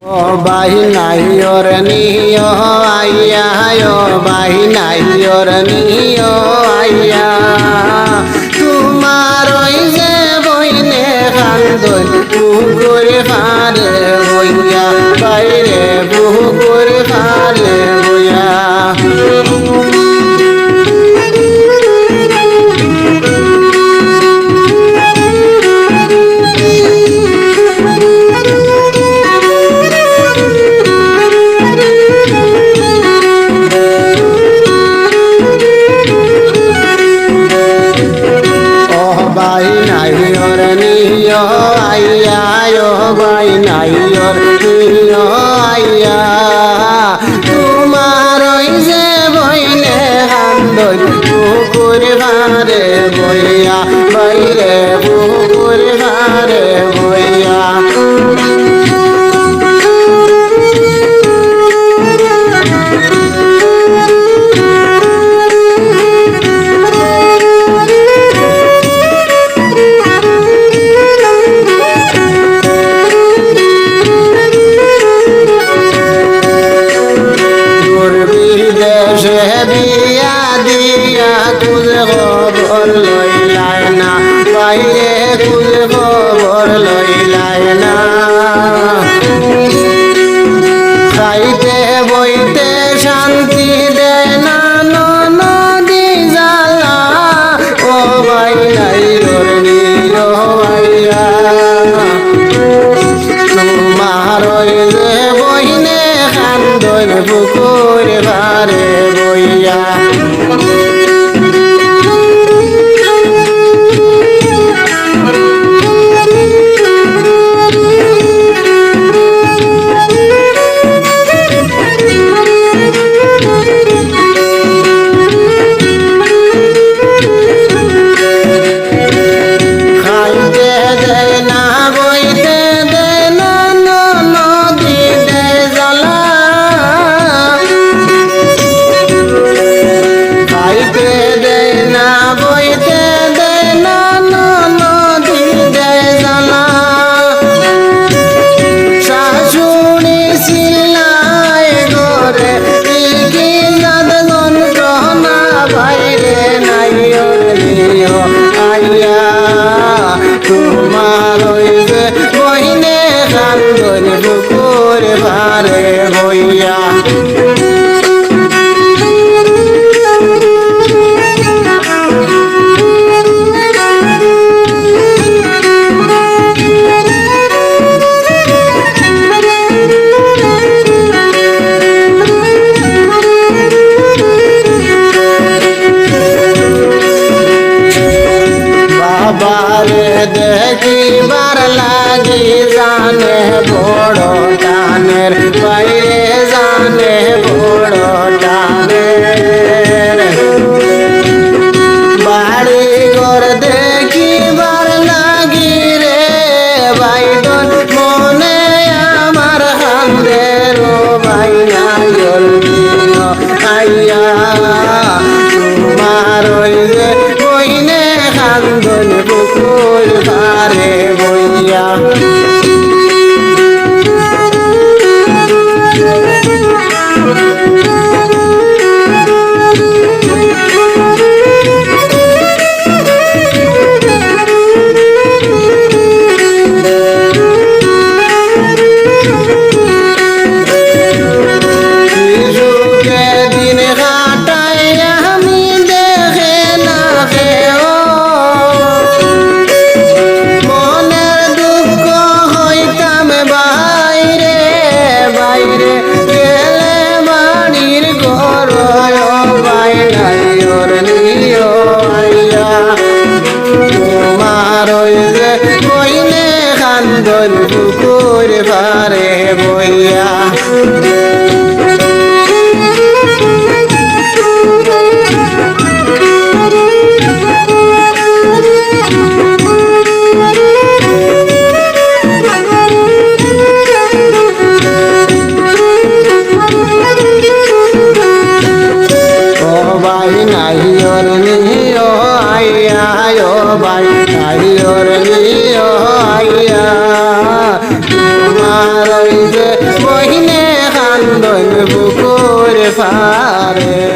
ও বাহি নাই ওর নিও আইয়া ও বাহি নাই ওর নিও আইয়া তোমার ওই যে বইনে কান্দন পুকুর ফারে বইয়া বাইরে পুকুর ফারে বইয়া বাই নাই ওর নিও আইয়া ও বাই নাই ওর নিও আইয়া তোমার ওই যে বইনে কান্দন পুকুর ভারে বইয়া বাইরে পুকুর ভারে বইয়া দেশে বিয়া দিয়া কুল খবর লইলায় না বাইরে কুল খবর লইলায় না খাইতে বইতে শান্তি দেয় না নদী জ্বালা ও বাই নাই ওর নিও আইয়া তোমার ওই যে বইনে কান্দন পুকুর ভারে বইয়া খাইতে দেয় না বইতে দেয় না নদী দেয় জ্বালা খাইতে দেয় না বইতে দেয় না নদী দেয় জ্বালা শাশুড়ি চিল্লায় ঘরে কি জাদন গহনা বাইরে নাই ওর নিও আইয়া তোমার ওই যে বইনে কান্দন পুকুর ভারে বইয়া বাবারে দেখিবার লাগি জানে বড় টানের বাইরে জানে বড় টানের বাড়ি ঘর দেখিবার লাগি রে বাইদন মনে আমার হান্দের বাই নাই আইয়া তোমার ওই যে বইনে কান্দন পুকুর ভারে বইয়া দিন কাটাই আমি দেখে না কেউ মনের দুঃখ হইতাম বাইরে বাইরে গেলে বাড়ির ঘর বাই নাই ওর নিও আইয়া তোমার ওই যে বইনে কান্দন পুকুর ভারে বইয়া বাই নাই ওর নিও আইয়া ও বাই নাই ওর নিও আইয়া তোমার ওই যে বহিনে কান্দন বুকুর ফারে